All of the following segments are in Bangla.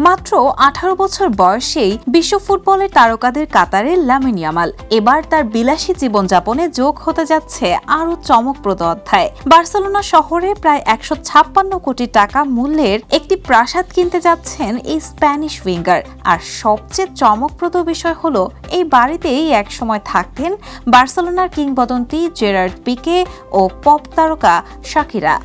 মাত্র 18 বছর বয়সেই বিশ্ব ফুটবলের তারকাদের কাতারে লামিন ইয়ামাল। এবার তার বিলাসী জীবনযাপনে যোগ হতে যাচ্ছে আরও চমকপ্রদ অধ্যায়। বার্সেলোনা শহরে প্রায় 156 কোটি টাকা মূল্যের একটি প্রাসাদ কিনতে যাচ্ছেন এই স্প্যানিশ উইঙ্গার। আর সবচেয়ে চমকপ্রদ বিষয় হলো এই বাড়িতেই একসময় থাকতেন বার্সেলোনার কিংবদন্তি জেরার্ড পিকে ও পপ তারকা শাকিরা।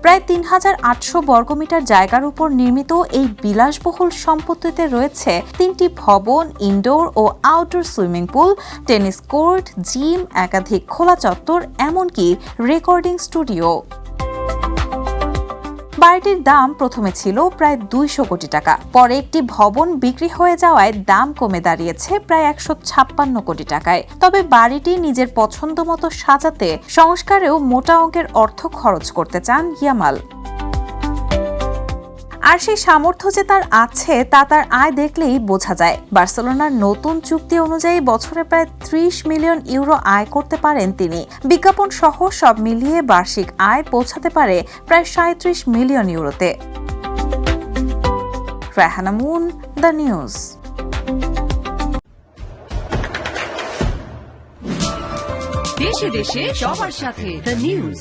প্রায় 3800 বর্গমিটার জায়গার উপর নির্মিত এই বিলাসবহুল সম্পত্তিতে রয়েছে 3টি ভবন, ইনডোর ও outdoor swimming pool, tennis court, gym, একাধিক খোলা চত্বর, এমনকি রেকর্ডিং স্টুডিও। বাড়িটির দাম প্রথমে ছিল প্রায় 200 কোটি টাকা। পরে একটি ভবন বিক্রি হয়ে যাওয়ায় দাম কমে দাঁড়িয়েছে প্রায় 156 কোটি টাকায়। তবে বাড়িটি নিজের পছন্দ মতো সাজাতে সংস্কারেও মোটা অঙ্কের অর্থ খরচ করতে চান ইয়ামাল। আর সেই সামর্থ্য যে তার আছে তা তার আয় দেখলেই বোঝা যায়। বার্সেলোনার নতুন চুক্তি অনুযায়ী বছরে প্রায় 30 মিলিয়ন ইউরো আয় করতে পারেন তিনি। বিজ্ঞাপন সহ সব মিলিয়ে বার্ষিক আয় পৌঁছাতে পারে প্রায় 37 মিলিয়ন ইউরোতে। Rahana Moon, the news. দেশে দেশে সবার সাথে, দ্য নিউজ।